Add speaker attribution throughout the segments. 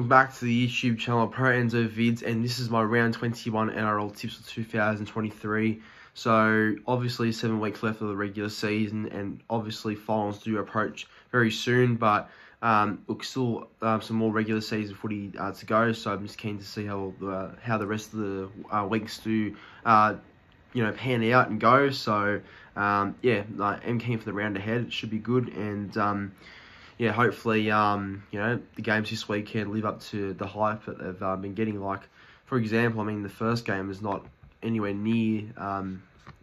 Speaker 1: welcome back to the YouTube channel Pro Enzo Vids, and this is my round 21 NRL tips for 2023. So obviously 7 weeks left of the regular season, and obviously finals do approach very soon, but look, still some more regular season footy to go. So I'm just keen to see how the rest of the weeks do pan out and go. So yeah, I'm keen for the round ahead. It should be good, and yeah, hopefully, the games this weekend live up to the hype that they've been getting. Like, for example, I mean, the first game is not anywhere near,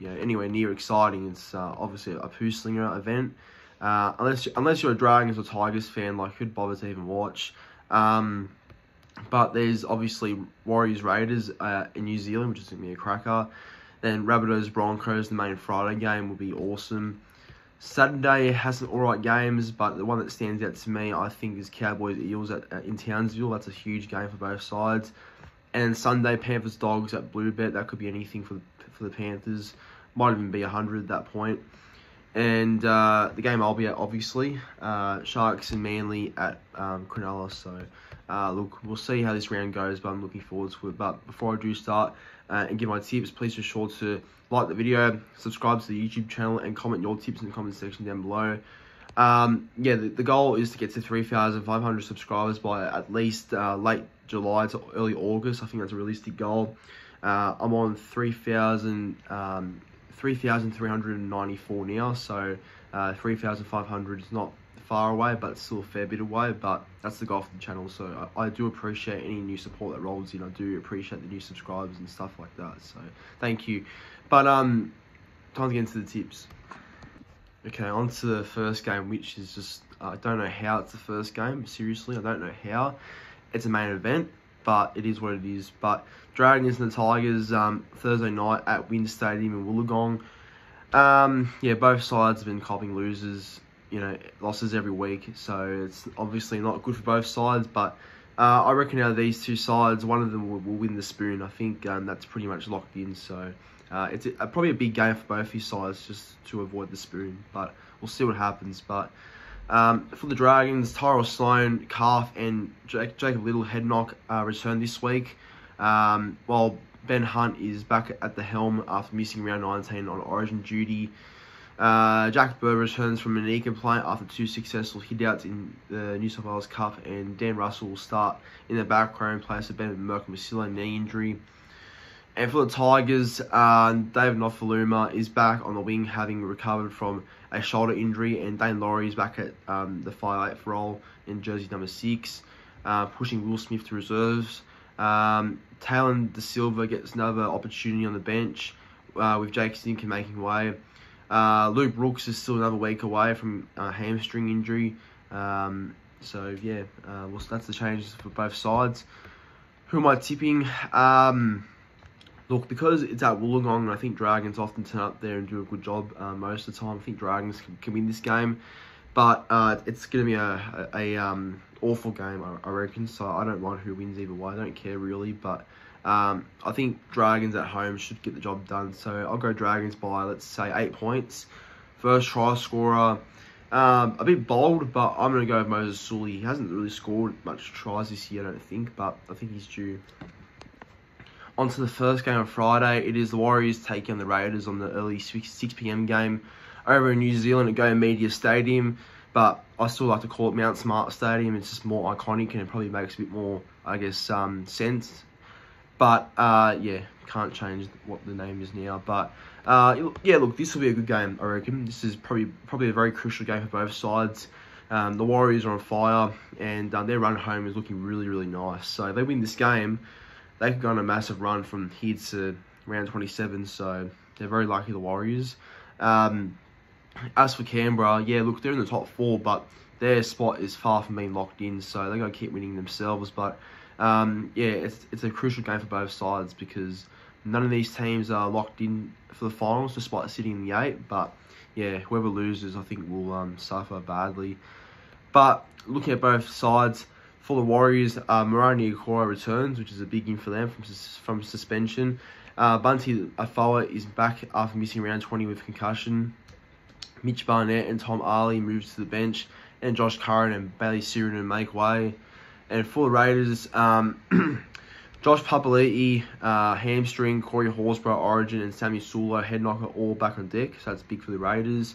Speaker 1: anywhere near exciting. It's obviously a poo slinger event. Unless you're a Dragons or Tigers fan, like, who'd bother to even watch? But there's obviously Warriors Raiders in New Zealand, which is going to be a cracker. Then Rabbitohs Broncos, the main Friday game, will be awesome. Saturday has some alright games, but the one that stands out to me, I think, is Cowboys Eels in Townsville. That's a huge game for both sides. And Sunday, Panthers Dogs at Bluebet. That could be anything for the Panthers. Might even be 100 at that point. And the game I'll be at, obviously, Sharks and Manly at Cronulla. So look, we'll see how this round goes, but I'm looking forward to it. But before I do start and give my tips, please be sure to like the video, subscribe to the YouTube channel, and comment your tips in the comment section down below. Yeah, the goal is to get to 3,500 subscribers by at least late July to early August. I think that's a realistic goal. I'm on 3,394 now, so 3,500 is not far away, but it's still a fair bit away. But that's the goal for the channel, so I do appreciate any new support that rolls in. I do appreciate the new subscribers and stuff like that, so thank you. But time to get into the tips. Okay, on to the first game, which is just, I don't know how it's the first game. Seriously, I don't know how. It's a main event, but it is what it is. But Dragons and the Tigers, Thursday night at Wind Stadium in Wollongong. Yeah, both sides have been copping losses, losses every week. So it's obviously not good for both sides, but I reckon out of these two sides, one of them will win the spoon. I think that's pretty much locked in. So it's probably a big game for both these sides, just to avoid the spoon. But we'll see what happens. But for the Dragons, Tyrell Sloan, calf, and Jacob Little head knock return this week, while Ben Hunt is back at the helm after missing round 19 on Origin duty. Jack Bird returns from a knee complaint after 2 successful hit-outs in the New South Wales Cup, and Dan Russell will start in the back row in place of Ben Merkin-Masila knee injury. And for the Tigers, David Nofaluma is back on the wing, having recovered from a shoulder injury, and Dane Laurie is back at the 5'8" role in jersey number 6, pushing Will Smith to reserves. Talon De Silva gets another opportunity on the bench, with Jake Stinker making way. Luke Brooks is still another week away from a hamstring injury. So yeah, well, that's the changes for both sides. Who am I tipping? Look, because it's at Wollongong, and I think Dragons often turn up there and do a good job most of the time. I think Dragons can win this game, but it's going to be a awful game, I reckon. So I don't mind who wins either way. I don't care really, but I think Dragons at home should get the job done. So I'll go Dragons by, let's say, 8 points. First try scorer, a bit bold, but I'm going to go with Moses Sully. He hasn't really scored much tries this year, I don't think, but I think he's due. On to the first game of Friday. It is the Warriors taking on the Raiders on the early 6 p.m. game over in New Zealand at Go Media Stadium. But I still like to call it Mount Smart Stadium. It's just more iconic, and it probably makes a bit more, I guess, sense. But, yeah, can't change what the name is now. But, yeah, look, this will be a good game, I reckon. This is probably a very crucial game for both sides. The Warriors are on fire, and their run home is looking really, really nice. So if they win this game, they could go on a massive run from here to round 27, so they're very lucky, the Warriors. As for Canberra, yeah, look, they're in the top 4, but their spot is far from being locked in, so they're going to keep winning themselves. But, yeah, it's a crucial game for both sides, because none of these teams are locked in for the finals, despite sitting in the 8. But, yeah, whoever loses, I think, will suffer badly. But looking at both sides, for the Warriors, Moroni Okora returns, which is a big in for them from suspension. Bunty Afoa is back after missing round 20 with concussion. Mitch Barnett and Tom Ali moves to the bench, and Josh Curran and Bailey Sirinen make way. And for the Raiders, Josh Papali'i, hamstring, Corey Horsburgh, origin, and Sammy Sula, head knocker, all back on deck. So that's big for the Raiders.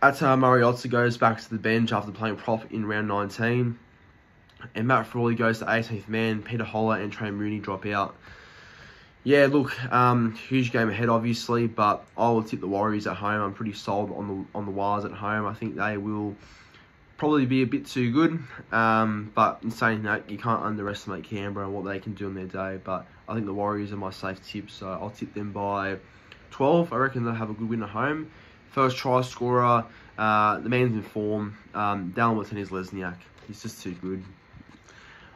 Speaker 1: Ata Mariota goes back to the bench after playing prop in round 19. And Matt Frawley goes to 18th man. Peter Holler and Trey Mooney drop out. Yeah, look, huge game ahead, obviously, but I will tip the Warriors at home. I'm pretty sold on the Wars at home. I think they will probably be a bit too good. But in saying that, you can't underestimate Canberra and what they can do on their day. But I think the Warriors are my safe tip, so I'll tip them by 12. I reckon they'll have a good win at home. First try scorer, the man's in form. Dallin Martinez-Lesniak. He's just too good.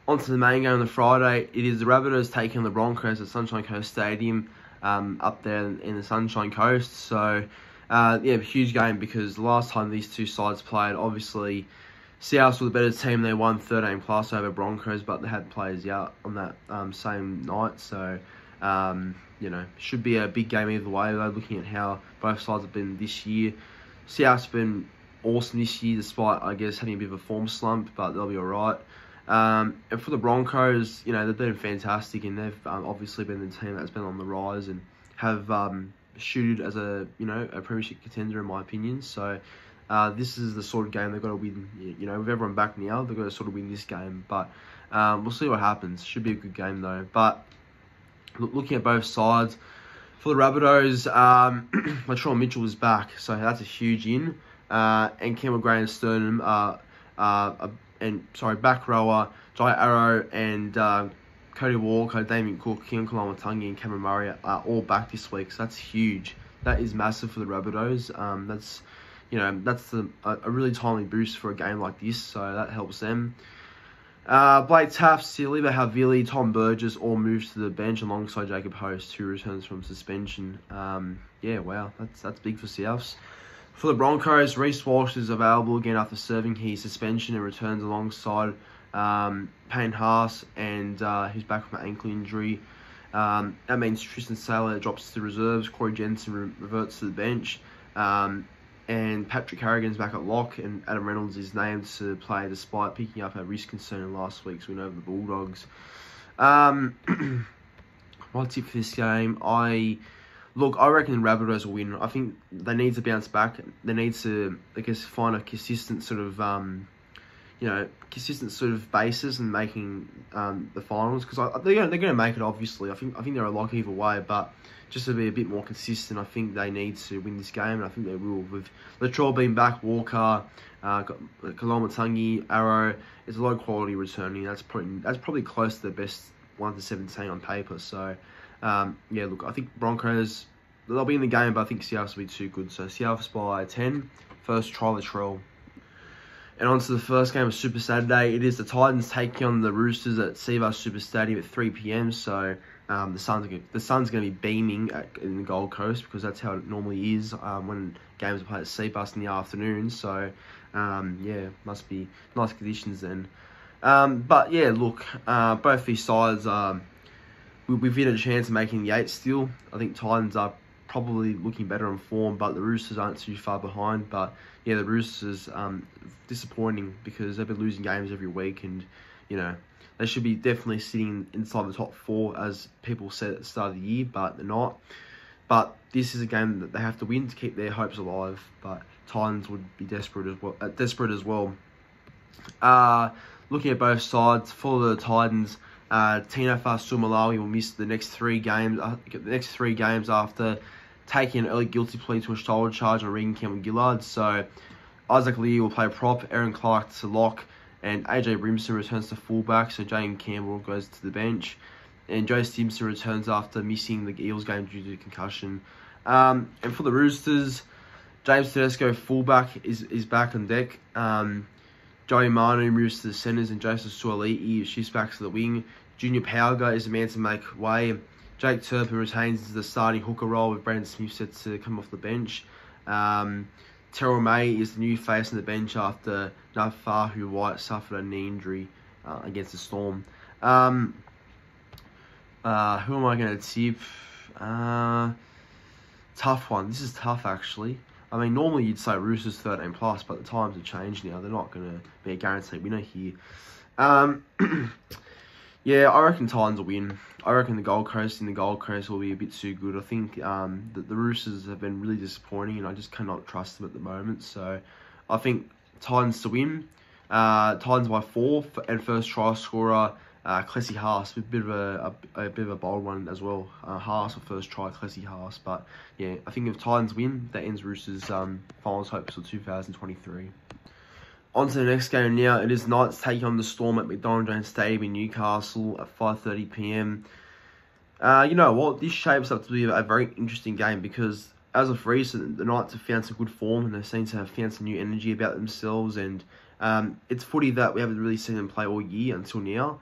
Speaker 1: On to the main game on the Friday. It is the Rabbitohs taking on the Broncos at Sunshine Coast Stadium up there in the Sunshine Coast. So, yeah, huge game because the last time these two sides played, obviously, South were the better team. They won 13 plus over Broncos, but they had players out on that same night. So, you know, should be a big game either way, though, looking at how both sides have been this year. South's been awesome this year, despite, I guess, having a bit of a form slump, but they'll be all right. And for the Broncos, you know, they've been fantastic, and they've obviously been the team that's been on the rise and have shooted as a, you know, a premiership contender in my opinion. So this is the sort of game they've got to win. You know, with everyone back now, they've got to sort of win this game. But we'll see what happens. Should be a good game though. But looking at both sides, for the Rabbitohs, Latrell Mitchell is back, so that's a huge in. And Campbell Gray and Sternum back rower, Jai Arrow and Cody Walker, Damien Cook, Kim Kalamatangi and Cameron Murray are all back this week. So that's huge. That is massive for the Rabbitohs. That's, you know, that's a really timely boost for a game like this. So that helps them. Blake Taft, Siliva Havili, Tom Burgess all moved to the bench alongside Jacob Host, who returns from suspension. Yeah, wow, that's big for Souths. For the Broncos, Reece Walsh is available again after serving his suspension and returns alongside Payne Haas, and he's back from an ankle injury. That means Tristan Saylor drops to the reserves, Corey Jensen reverts to the bench, and Patrick Harrigan's back at lock, and Adam Reynolds is named to play despite picking up a wrist concern last week's win over the Bulldogs. My tip for this game, I reckon the Rabbitohs will win. I think they need to bounce back. They need to, I guess, find a consistent sort of, consistent sort of basis in making the finals, because they're going to make it. Obviously, I think they're a lock either way, but just to be a bit more consistent, I think they need to win this game, and I think they will. With Latrell being back, Walker, Kalamatangi, Arrow, it's a low quality returning. That's probably close to the best 1 to 17 on paper. So. Yeah, look, I think Broncos, they'll be in the game, but I think Seahawks will be too good. So Seahawks by 10, first try Latrell. And on to the first game of Super Saturday. It is the Titans taking on the Roosters at Seavars Super Stadium at 3 p.m. So the sun's going to be beaming in the Gold Coast, because that's how it normally is when games are played at Seabus in the afternoon. So yeah, must be nice conditions then. But yeah, look, both these sides we've had a chance of making the 8 still. I think Titans are probably looking better on form, but the Roosters aren't too far behind. But yeah, the Roosters disappointing because they've been losing games every week, and you know they should be definitely sitting inside the top 4 as people said at the start of the year, but they're not. But this is a game that they have to win to keep their hopes alive. But Titans would be desperate as well. Looking at both sides, for the Titans, Tino Fa'asuamaleaui will miss the next 3 games. After taking an early guilty plea to a shoulder charge on Regan Campbell-Gillard. So Isaac Lee will play prop, Aaron Clark to lock, and AJ Brimson returns to fullback. So Jane Campbell goes to the bench, and Joe Stimson returns after missing the Eels game due to concussion. And for the Roosters, James Tedesco fullback is back on deck. Joey Manu moves to the centres, and Joseph Suaalii shifts back to the wing. Junior Pauga is the man to make way. Jake Turpin retains the starting hooker role, with Brandon Smith set to come off the bench. Terrell May is the new face on the bench after Nafahu White suffered a knee injury against the Storm. Who am I going to tip? Tough one. This is tough, actually. I mean, normally you'd say Roosters 13+, but the times have changed now. They're not going to be a guaranteed winner here. Um, yeah, I reckon Titans will win. I reckon the Gold Coast will be a bit too good. I think the Roosters have been really disappointing, and I just cannot trust them at the moment. So I think Titans to win. Titans by 4, and first try scorer Clessie Haas, a bit of a bold one as well. Haas for first try, Clessie Haas. But yeah, I think if Titans win, that ends Roosters' finals hopes for 2023. On to the next game now. It is Knights taking on the Storm at McDonald Jones Stadium in Newcastle at 5:30 p.m. You know what? This shapes up to be a very interesting game because as of recent, the Knights have found some good form and they seem to have found some new energy about themselves. And it's footy that we haven't really seen them play all year until now.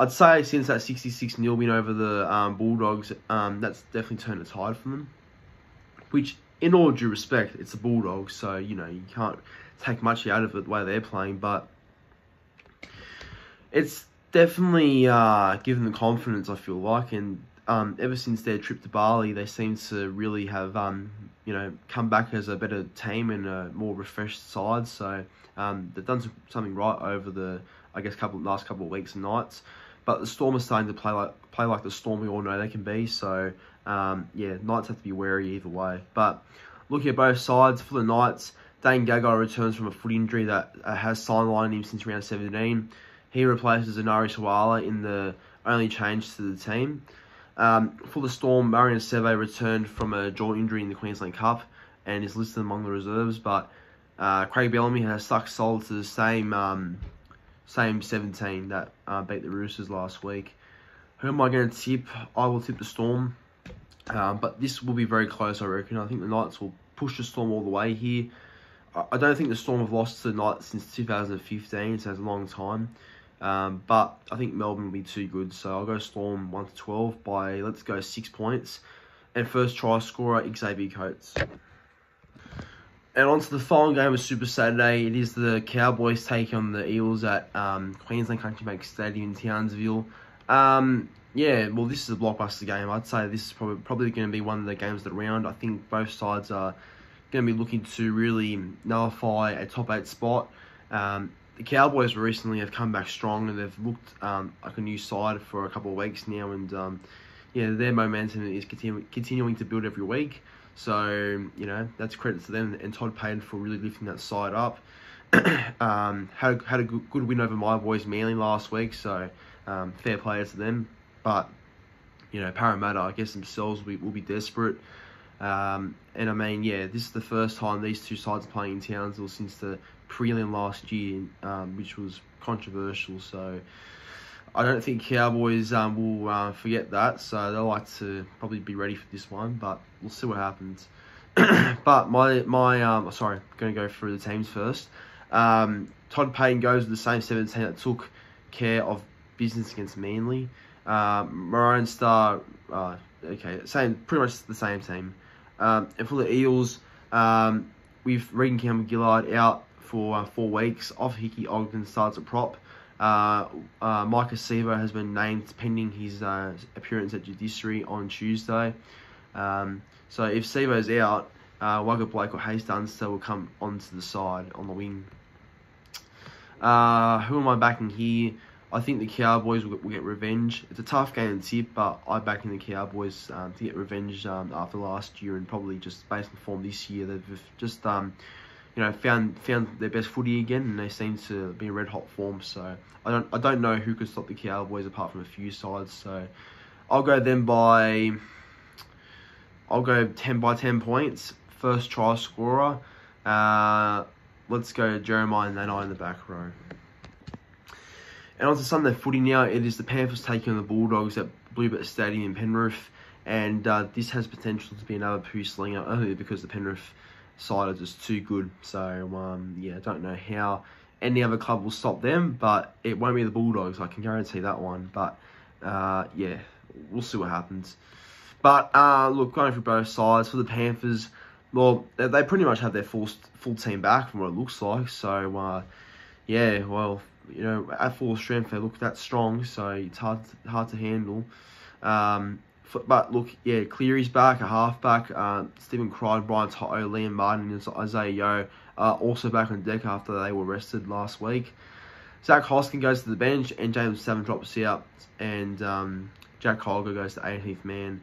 Speaker 1: I'd say since that 66-0 win over the Bulldogs, that's definitely turned the tide for them. Which, in all due respect, it's the Bulldogs, so, you know, you can't take much out of it the way they're playing, but it's definitely given them confidence, I feel like, and ever since their trip to Bali, they seem to really have, you know, come back as a better team and a more refreshed side, so they've done something right over the, I guess, last couple of weeks and nights. But the Storm are starting to play like the Storm we all know they can be. So, yeah, Knights have to be wary either way. But looking at both sides, for the Knights, Dane Gagai returns from a foot injury that has sidelined him since round 17. He replaces Anari Sawala in the only change to the team. For the Storm, Marion Seve returned from a jaw injury in the Queensland Cup and is listed among the reserves. But Craig Bellamy has stuck solid to the same 17 that beat the Roosters last week. Who am I going to tip? I will tip the Storm. But this will be very close, I reckon. I think the Knights will push the Storm all the way here. I don't think the Storm have lost to the Knights since 2015, so it's a long time. But I think Melbourne will be too good, so I'll go Storm 1-12 by, let's go, 6 points. And first try scorer, Xavier Coates. And on to the final game of Super Saturday. It is the Cowboys taking on the Eels at Queensland Country Bank Stadium in Townsville. Yeah, well, this is a blockbuster game. I'd say this is probably going to be one of the games of the round. I think both sides are going to be looking to really nullify a top 8 spot. The Cowboys recently have come back strong and they've looked like a new side for a couple of weeks now. And yeah, their momentum is continuing to build every week. So, you know, that's credit to them and Todd Payton for really lifting that side up. Had a good win over my boys Manly last week, so fair play to them. But, you know, Parramatta, I guess themselves will be desperate. And I mean, yeah, this is the first time these two sides are playing in Townsville since the prelim last year, which was controversial. So I don't think Cowboys will forget that. So they'll like to probably be ready for this one, but we'll see what happens. But sorry, going to go through the teams first. Todd Payton goes with the same 17 that took care of business against Manly. Maroon Star, pretty much the same team. And for the Eels, with Regan Campbell-Gillard out for 4 weeks, off Hickey Ogden starts at prop. Micah Sevo has been named pending his appearance at Judiciary on Tuesday. So if Sevo's out, Wagga Blake or Hayes Dunster will come onto the side on the wing. Who am I backing here? I think the Cowboys will get revenge. It's a tough game to tip, but I back in the Cowboys to get revenge after last year and probably just based on form this year. They've just you know, found their best footy again, and they seem to be in red hot form. So I don't know who could stop the Cowboys apart from a few sides. So I'll go 10 points. First try scorer. Let's go Jeremiah Nanai in the back row. And on to Sunday footy now. It is the Panthers taking on the Bulldogs at Bluebet Stadium in Penrith. And this has potential to be another poo slinger, only because the Penrith side are just too good. So, yeah, I don't know how any other club will stop them, but it won't be the Bulldogs. I can guarantee that one. But, yeah, we'll see what happens. But, look, going through both sides, for the Panthers, well, they pretty much have their full team back from what it looks like. So, yeah, well, you know, at full strength, they look that strong, so it's hard to handle. But look, yeah, Cleary's back, a halfback. Stephen Crichton, Brian Toto, Liam Martin, and Isaiah Yeo are also back on deck after they were rested last week.
Speaker 2: Zach Hoskin goes to the bench, and James Seven drops out, and Jack Colger goes to 18th man.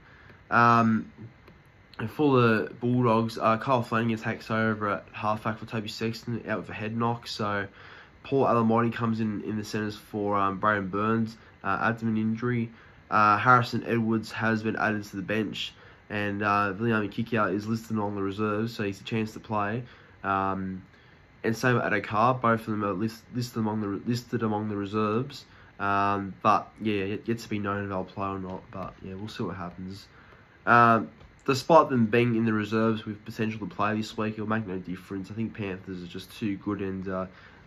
Speaker 2: And for the Bulldogs, Kyle Flanagan takes over at halfback for Toby Sexton, out with a head knock. So Paul Alamotti comes in the centres for Braden Burns, abdomen injury. Harrison Edwards has been added to the bench, and Viliami Kikia is listed among the reserves, so he's a chance to play. And same with Adokar, both of them are listed among the reserves. But yeah, yet to be known if they'll play or not. But yeah, we'll see what happens. Despite them being in the reserves with potential to play this week, it'll make no difference. I think Panthers are just too good, and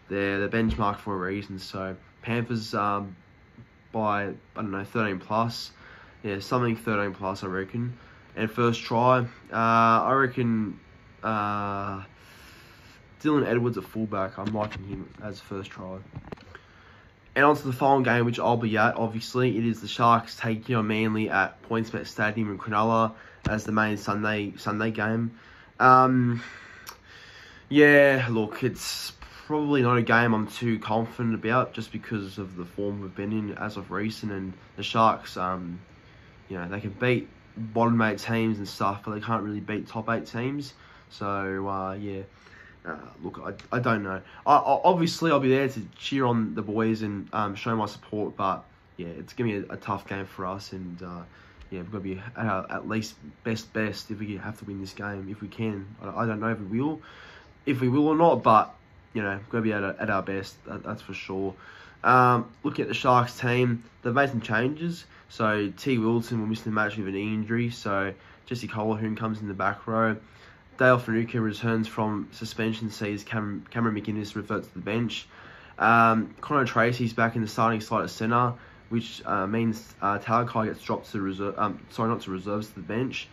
Speaker 2: they're benchmarked for a reason. So Panthers by, I don't know, 13 plus. Yeah, something 13 plus, I reckon. And first try, I reckon Dylan Edwards at fullback. I'm liking him as first try. And on to the final game, which I'll be at, obviously. It is the Sharks taking on Manly at PointsBet Stadium in Cronulla as the main Sunday game. Yeah, look, it's probably not a game I'm too confident about, just because of the form we've been in as of recent. And the Sharks, you know, they can beat bottom 8 teams and stuff, but they can't really beat top 8 teams. So, yeah. Look, I don't know. Obviously, I'll be there to cheer on the boys and show my support, but yeah, it's going to be a tough game for us, and yeah, we've got to be at least best if we have to win this game, if we can. I don't know if we will or not, but you know, we've got to be at our best, that's for sure. Looking at the Sharks team, they've made some changes. So T. Wilson will miss the match with an knee injury, so Jesse Colquhoun comes in the back row. Dale Finucane returns from suspension, sees Cameron McInnes revert to the bench. Connor Tracy's back in the starting slot at centre, which means Talakai gets dropped to reserve. Not to reserves, to the bench.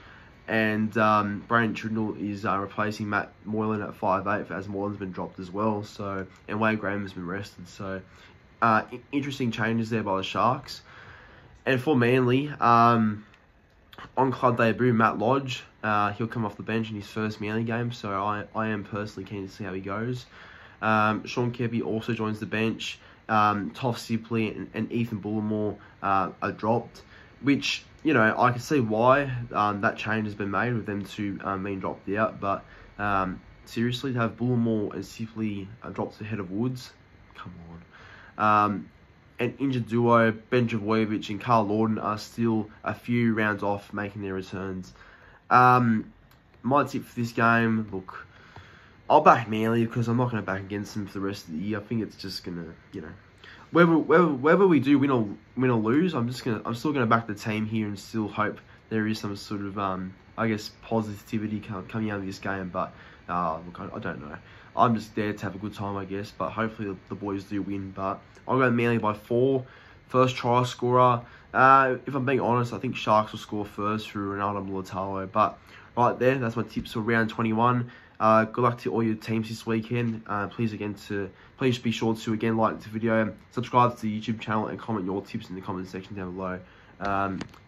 Speaker 2: And Brandon Trindle is replacing Matt Moylan at 5'8", as Moylan's been dropped as well. So, and Wade Graham has been rested. So interesting changes there by the Sharks. And for Manly, on club debut, Matt Lodge, he'll come off the bench in his first Manly game, so I am personally keen to see how he goes. Sean Kepi also joins the bench. Toff Sipley and Ethan Bullimore are dropped, which, you know, I can see why that change has been made with them two being dropped out, but seriously, to have Bullimore and Sipley dropped ahead of Woods, come on. An injured duo, Ben Trbojevic and Carl Lawton, are still a few rounds off making their returns. My tip for this game, look, I'll back Manly because I'm not going to back against them for the rest of the year. I think it's just going to, you know, whether we do win or lose, I'm still going to back the team here and still hope there is some sort of, I guess, positivity coming out of this game. But look, I don't know. I'm just there to have a good time, I guess, but hopefully the boys do win. But I'll go Manly by 4. First try scorer. If I'm being honest, I think Sharks will score first through Ronaldo Mulatalo. But right there, that's my tips for round 21. Good luck to all your teams this weekend. Please be sure to again like the video, subscribe to the YouTube channel, and comment your tips in the comment section down below.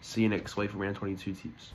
Speaker 2: See you next week for round 22 tips.